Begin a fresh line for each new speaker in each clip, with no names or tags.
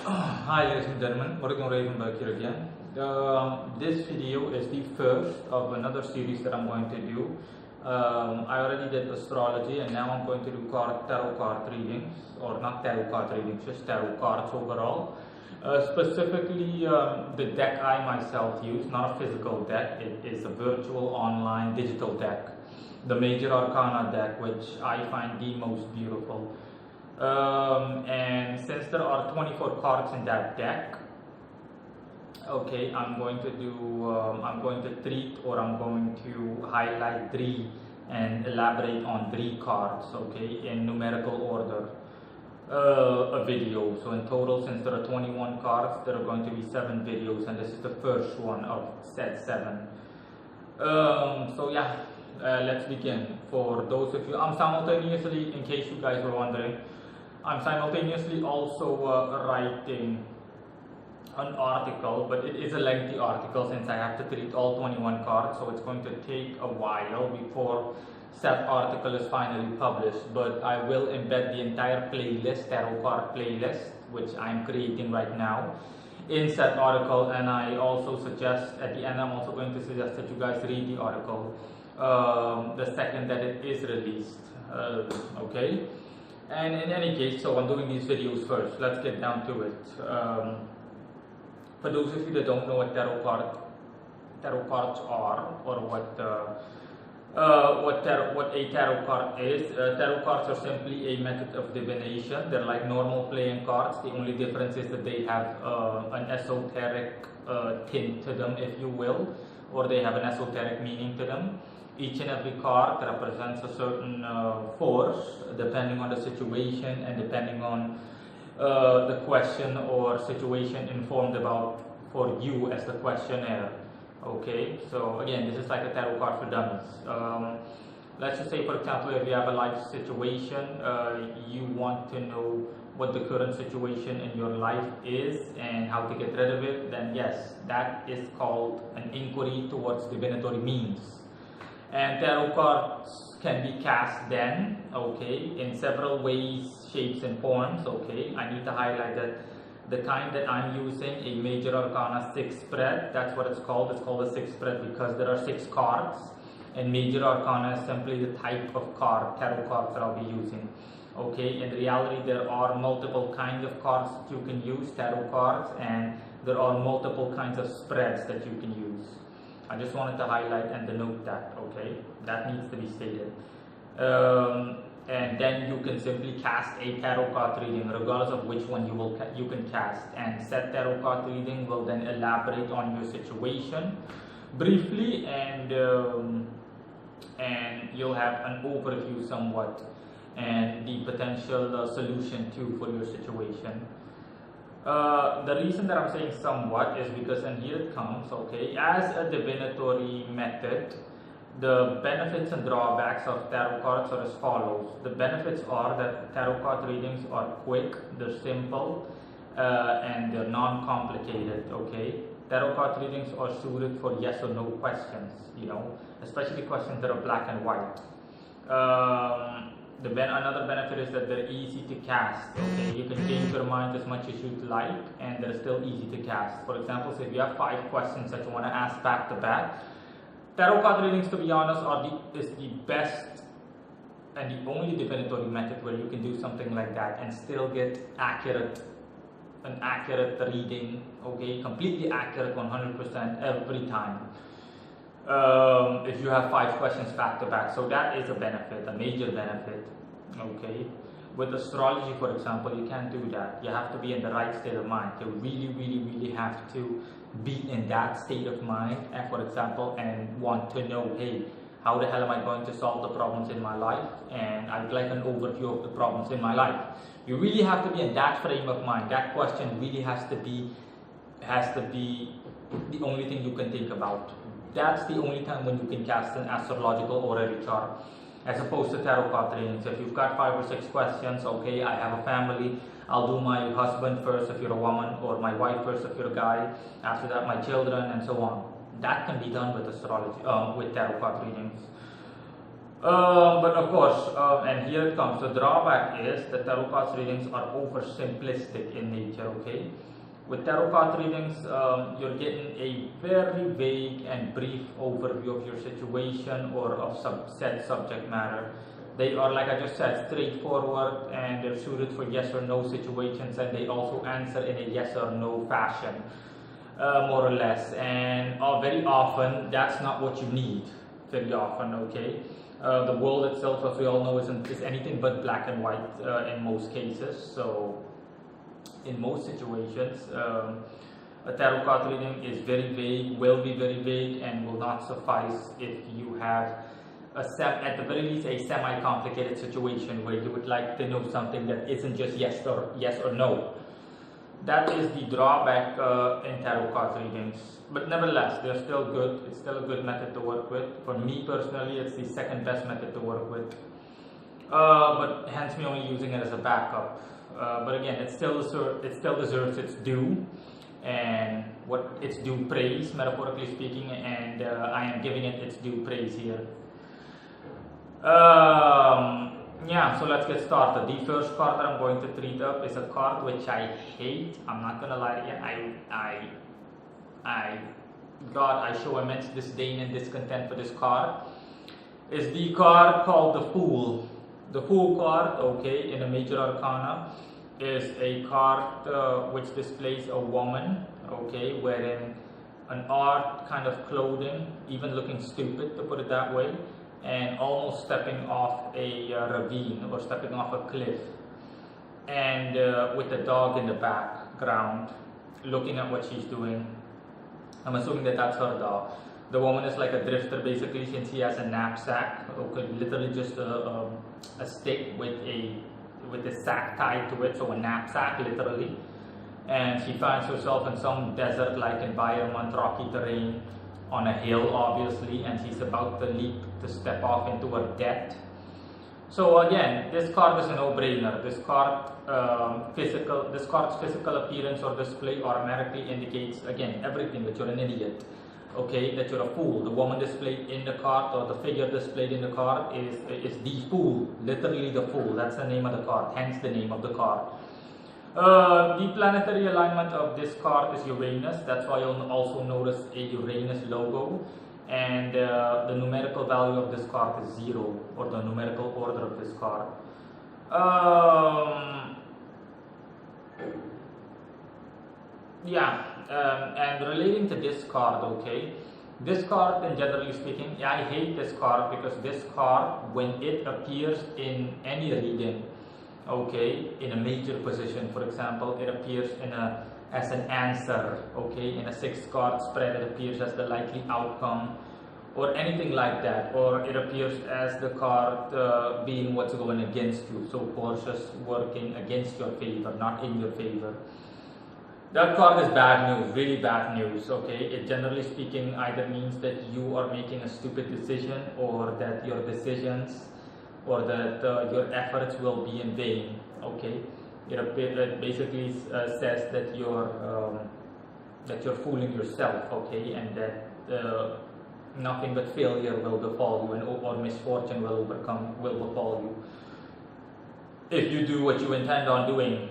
Hi ladies and gentlemen, Morgan Ravenberg here again. This video is the first of another series that I'm going to do. I already did astrology and now I'm going to do tarot card readings, or not tarot card readings, just tarot cards overall. Specifically, the deck I myself use, not a physical deck, it is a virtual online digital deck. The Major Arcana deck, which I find the most beautiful. And since there are 24 cards in that deck, okay, I'm going to treat, or I'm going to highlight three and elaborate on three cards, okay, in numerical order, a video. So in total, since there are 21 cards, there are going to be 7 videos, and this is the first one of set 7. So yeah, let's begin. For those of you, I'm simultaneously, in case you guys were wondering, I'm simultaneously also writing an article, but it is a lengthy article since I have to treat all 21 cards, so it's going to take a while before said article is finally published. But I will embed the entire playlist, tarot card playlist, which I'm creating right now, in said article. And I also suggest, at the end, I'm also going to suggest that you guys read the article the second that it is released. Okay. And in any case, so I'm doing these videos first. Let's get down to it. For those of you that don't know what tarot cards are, or what a tarot card is, tarot cards are simply a method of divination. They're like normal playing cards. The only difference is that they have an esoteric tint to them, if you will, or they have an esoteric meaning to them. Each and every card represents a certain force, depending on the situation and depending on the question or situation informed about for you as the questionnaire. Okay, so again, this is like a tarot card for dummies. Let's just say, for example, if you have a life situation, you want to know what the current situation in your life is and how to get rid of it, then yes, that is called an inquiry towards divinatory means. And tarot cards can be cast then, okay, in several ways, shapes and forms, okay. I need to highlight that the kind that I'm using, a Major Arcana 6 spread, that's what it's called a 6 spread because there are 6 cards, and Major Arcana is simply the type of tarot cards that I'll be using, okay. In reality, there are multiple kinds of cards that you can use, tarot cards, and there are multiple kinds of spreads that you can use. I just wanted to highlight and denote that, okay? That needs to be stated. And then you can simply cast a tarot card reading, regardless of which one you can cast. And said tarot card reading will then elaborate on your situation briefly, and you'll have an overview somewhat, and the potential solution too for your situation. The reason that I'm saying somewhat is because, and here it comes, okay, as a divinatory method, the benefits and drawbacks of tarot cards are as follows. The benefits are that tarot card readings are quick, they're simple, and they're non-complicated, okay. Tarot card readings are suited for yes or no questions, you know, especially questions that are black and white. Another benefit is that they're easy to cast, okay. You can change your mind as much as you'd like, and they're still easy to cast. For example, so if you have 5 questions that you want to ask back to back, tarot card readings, to be honest, is the best and the only divinatory method where you can do something like that and still get an accurate reading, okay, completely accurate 100% every time. If you have 5 questions back to back, so that is a benefit, a major benefit, okay. With astrology, for example, you can't do that. You have to be in the right state of mind. You really have to be in that state of mind, and for example, and want to know, hey, how the hell am I going to solve the problems in my life, and I'd like an overview of the problems in my life. You really have to be in that frame of mind. That question really has to be the only thing you can think about. That's the only time when you can cast an astrological orrery chart, as opposed to tarot card readings. If you've got 5 or 6 questions, okay, I have a family, I'll do my husband first if you're a woman, or my wife first if you're a guy, after that my children, and so on. That can be done with astrology, with tarot card readings. But of course, and here it comes, the drawback is the tarot card readings are oversimplistic in nature, okay? With tarot card readings, you're getting a very vague and brief overview of your situation or of said subject matter. They are, like I just said, straightforward, and they're suited for yes or no situations, and they also answer in a yes or no fashion, more or less. And very often, that's not what you need, very often, okay? The world itself, as we all know, is anything but black and white in most cases. So in most situations, a tarot card reading is very vague, will be very vague, and will not suffice if you have at the very least a semi-complicated situation where you would like to know something that isn't just yes or no. That is the drawback in tarot card readings. But nevertheless, they're still good. It's still a good method to work with. For me personally, it's the second best method to work with. But hence me only using it as a backup. But again, it still deserves its due, and what its due praise, metaphorically speaking, and I am giving it its due praise here. Yeah, so let's get started. The first card that I'm going to treat up is a card which I hate. I'm not gonna lie to you. I show immense disdain and discontent for this card. Is the card called the Fool. The Fool card, okay, in a major arcana, is a card which displays a woman, okay, wearing an odd kind of clothing, even looking stupid, to put it that way, and almost stepping off a ravine or stepping off a cliff, and with a dog in the background looking at what she's doing. I'm assuming that that's her dog. The woman is like a drifter basically, since she has a knapsack, okay, literally just a stick with a sack tied to it, so a knapsack literally, and she finds herself in some desert-like environment, rocky terrain, on a hill obviously, and she's about to leap to step off into her death. So again, this card is a no-brainer. This card's physical appearance or display automatically indicates, again, everything, that you're an idiot, okay, that you're a fool. The woman displayed in the card, or the figure displayed in the card, is the fool, literally the fool. That's the name of the card, hence the name of the card. The planetary alignment of this card is Uranus. That's why you'll also notice a Uranus logo, and the numerical value of this card is 0, or the numerical order of this card. And relating to this card, okay, this card, and generally speaking, I hate this card because this card, when it appears in any reading, okay, in a major position, for example, it appears as an answer, okay, in a 6-card spread, it appears as the likely outcome, or anything like that, or it appears as the card being what's going against you, so forces working against your favor, not in your favor. That card is bad news, really bad news, okay. It, generally speaking, either means that you are making a stupid decision, or that your decisions, or that your efforts will be in vain, okay. It basically says that you're fooling yourself, okay, and that nothing but failure will befall you, or misfortune will befall you if you do what you intend on doing.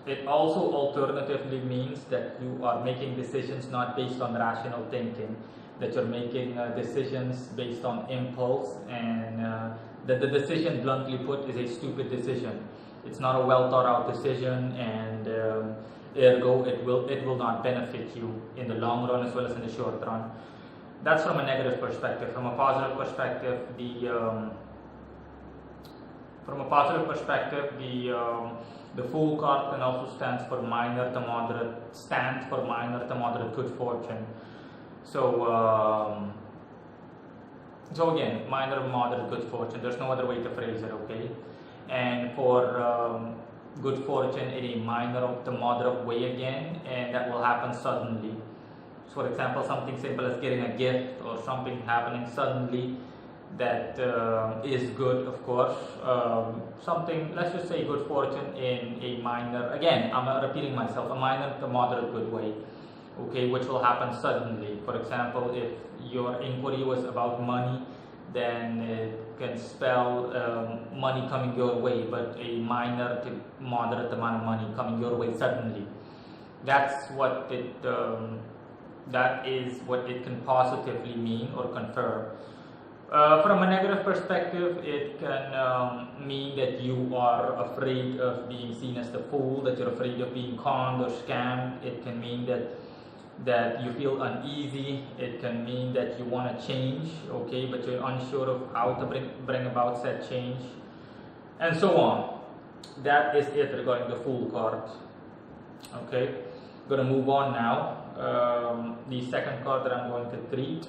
It also alternatively means that you are making decisions not based on rational thinking, that you're making decisions based on impulse, and that the decision, bluntly put, is a stupid decision. It's not a well thought out decision, and ergo it will not benefit you in the long run as well as in the short run. That's from a negative perspective. From a positive perspective, the Fool card can also stands for minor to moderate good fortune. So again, minor to moderate good fortune. There's no other way to phrase it, okay? And for good fortune in a minor to moderate way again, and that will happen suddenly. So for example, something simple as getting a gift, or something happening suddenly that is good, of course. Something, let's just say good fortune in a minor, again, I'm repeating myself, a minor to moderate good way, okay, which will happen suddenly. For example, if your inquiry was about money, then it can spell money coming your way, but a minor to moderate amount of money coming your way suddenly. That's what it that is what it can positively mean or confer. From a negative perspective, it can mean that you are afraid of being seen as the fool, that you're afraid of being conned or scammed. It can mean that you feel uneasy. It can mean that you want to change, okay, but you're unsure of how to bring about said change, and so on. That is it regarding the Fool card. Okay, gonna move on now. The second card that I'm going to treat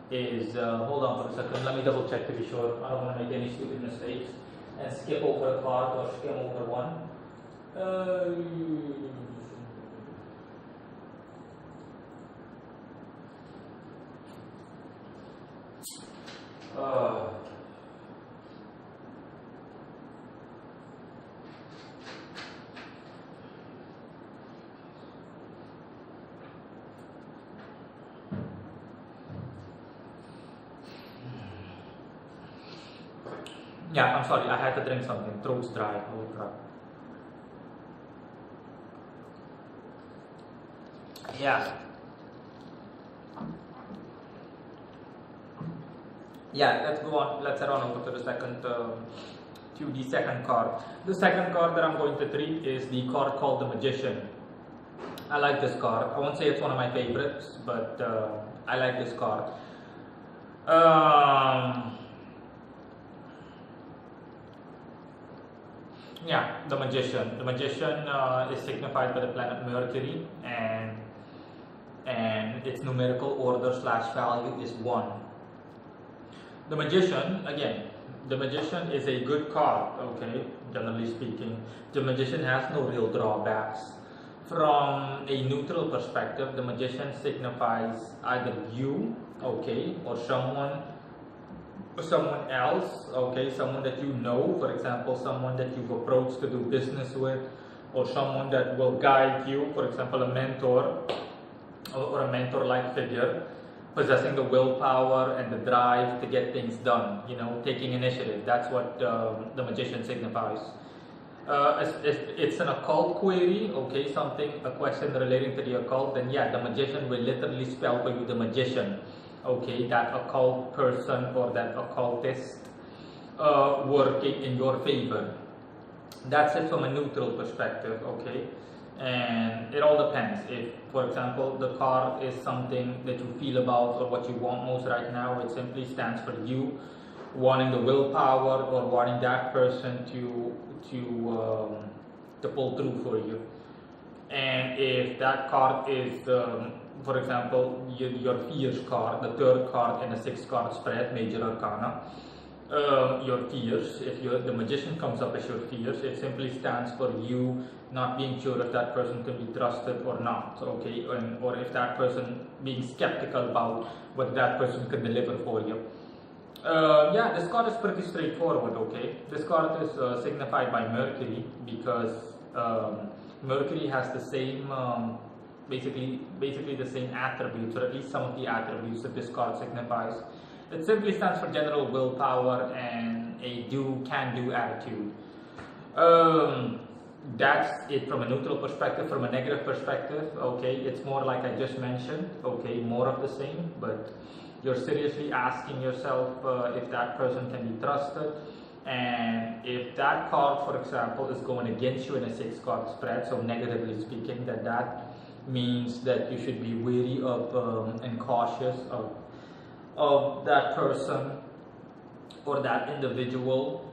is, hold on for a second, let me double check to be sure. I don't want to make any stupid mistakes and skip over a card or skim over one. Yeah, I'm sorry, I had to drink something. Throat's dry. Holy crap. Yeah. Yeah, let's go on. Let's head on over to the second card. The second card that I'm going to treat is the card called the Magician. I like this card. I won't say it's one of my favorites, but I like this card. Yeah, the Magician. The Magician is signified by the planet Mercury, and its numerical order / value is 1. The Magician, again, the Magician is a good card, okay, generally speaking. The Magician has no real drawbacks. From a neutral perspective, the Magician signifies either you, okay, or someone else, okay, someone that you know, for example, someone that you've approached to do business with, or someone that will guide you, for example, a mentor or a mentor-like figure, possessing the willpower and the drive to get things done, you know, taking initiative. That's what the Magician signifies. If it's an occult query, okay, a question relating to the occult, then yeah, the Magician will literally spell for you the magician, okay, that occult person or that occultist working in your favor. That's it from a neutral perspective, okay. And it all depends. If, for example, the card is something that you feel about or what you want most right now, it simply stands for you wanting the willpower or wanting that person to pull through for you. And if that card is, for example, your fears card, the third card in a 6-card spread, major arcana, your fears, if the Magician comes up as your fears, it simply stands for you not being sure if that person can be trusted or not, okay, or if that person being skeptical about what that person can deliver for you. Yeah, this card is pretty straightforward, okay. This card is signified by Mercury because Mercury has the same, basically the same attributes, or at least some of the attributes that this card signifies. It simply stands for general willpower and a can-do attitude. That's it from a neutral perspective. From a negative perspective, okay, it's more like I just mentioned, okay, more of the same, but you're seriously asking yourself if that person can be trusted. And if that card, for example, is going against you in a 6-card spread, so negatively speaking, that means that you should be wary of and cautious of that person or that individual,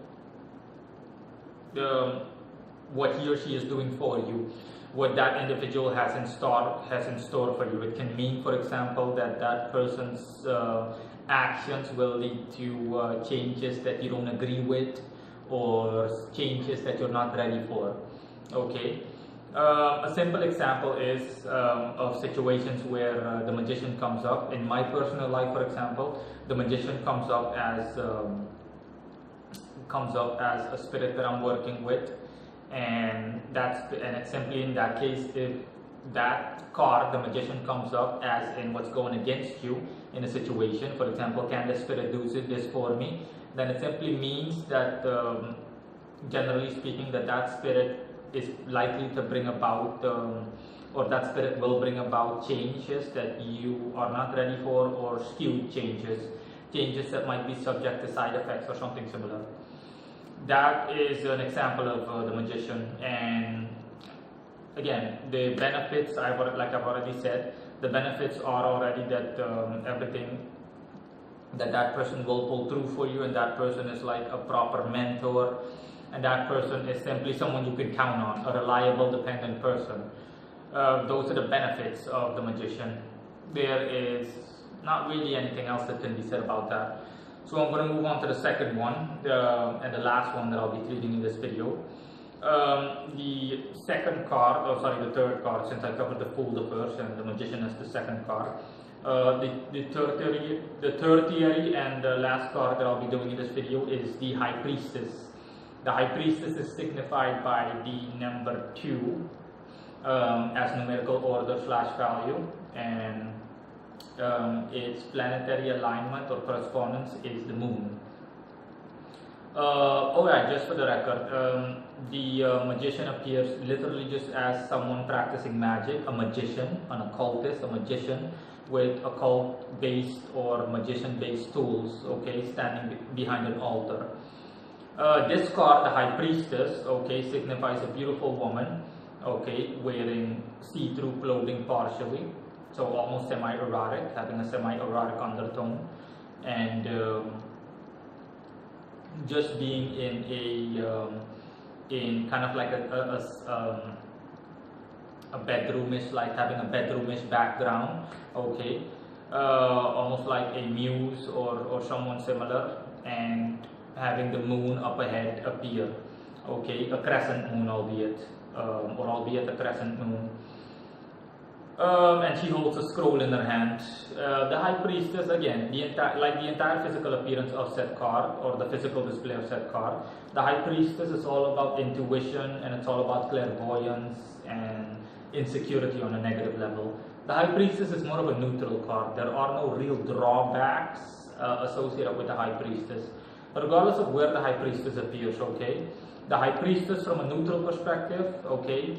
what he or she is doing for you, what that individual has in store for you. It can mean, for example, that person's actions will lead to changes that you don't agree with, or changes that you're not ready for, okay. A simple example is of situations where the Magician comes up. In my personal life, for example, the Magician comes up as a spirit that I'm working with, and it's simply in that case, that card, the Magician, comes up as in what's going against you in a situation. For example, can the spirit do this for me? Then it simply means that, generally speaking, that spirit is likely to bring about, or that spirit will bring about changes that you are not ready for, or skewed changes that might be subject to side effects or something similar. That is an example of the Magician. And again, the benefits, like I've already said, the benefits are already that everything that person will pull through for you, and that person is like a proper mentor, and that person is simply someone you can count on, a reliable, dependent person. Those are the benefits of the Magician. There is not really anything else that can be said about that. So I'm going to move on to the second one, and the last one that I'll be treating in this video. The second card, the third card, since I covered the Fool the first and the Magician as the second card. The tertiary and the last card that I'll be doing in this video is the High Priestess. The High Priestess is signified by the number 2 as numerical order / value, and its planetary alignment or correspondence is the Moon. Alright, just for the record, the Magician appears literally just as someone practicing magic, a magician, an occultist, a magician with occult-based or magician-based tools, okay, standing behind an altar. This card, the High Priestess, okay, signifies a beautiful woman, okay, wearing see-through clothing partially, so almost semi-erotic, having a semi-erotic undertone, and just being in kind of like a bedroomish, like having a bedroomish background, okay, almost like a muse or someone similar, and having the moon up ahead appear, okay, a crescent moon albeit a crescent moon. And she holds a scroll in her hand. The High Priestess, again, the entire physical appearance of said card, or the physical display of said card, the High Priestess is all about intuition, and it's all about clairvoyance and insecurity on a negative level. The High Priestess is more of a neutral card. There are no real drawbacks associated with the High Priestess, regardless of where the High Priestess appears, okay? The High Priestess from a neutral perspective, okay,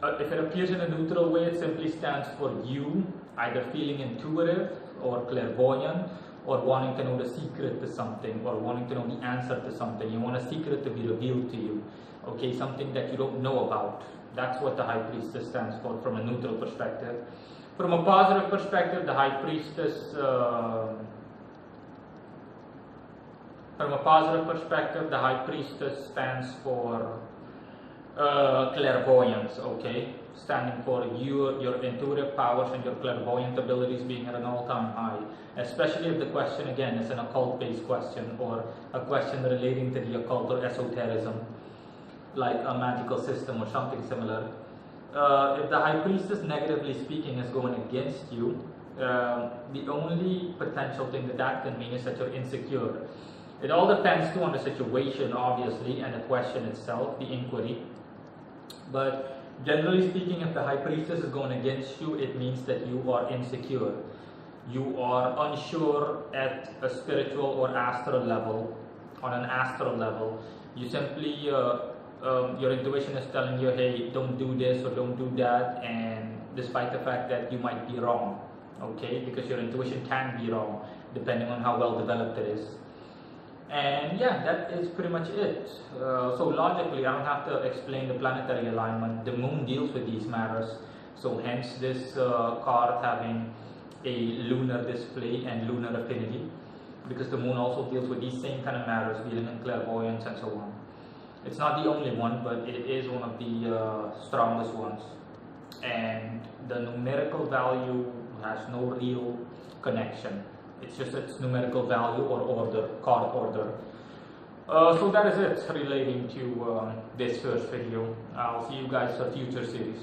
if it appears in a neutral way, it simply stands for you either feeling intuitive or clairvoyant, or wanting to know the secret to something, or wanting to know the answer to something. You want a secret to be revealed to you, okay, something that you don't know about. That's what the High Priestess stands for from a neutral perspective. From a positive perspective, the High Priestess, stands for clairvoyance, okay, standing for your intuitive powers and your clairvoyant abilities being at an all-time high, especially if the question again is an occult-based question, or a question relating to the occult or esotericism, like a magical system or something similar. If the High Priestess, negatively speaking, is going against you, the only potential thing that can mean is that you're insecure. It all depends too on the situation, obviously, and the question itself, the inquiry. But generally speaking, if the High Priestess is going against you, it means that you are insecure. You are unsure at a spiritual or astral level. On an astral level, you simply, your intuition is telling you, hey, don't do this or don't do that, and despite the fact that you might be wrong, okay, because your intuition can be wrong, depending on how well developed it is. And yeah, that is pretty much it. So logically, I don't have to explain the planetary alignment. The moon deals with these matters. So hence this card having a lunar display and lunar affinity, because the moon also deals with these same kind of matters, dealing in clairvoyance and so on. It's not the only one, but it is one of the strongest ones. And the numerical value has no real connection. It's just its numerical value or order, card order. So that is it relating to this first video. I'll see you guys for future series.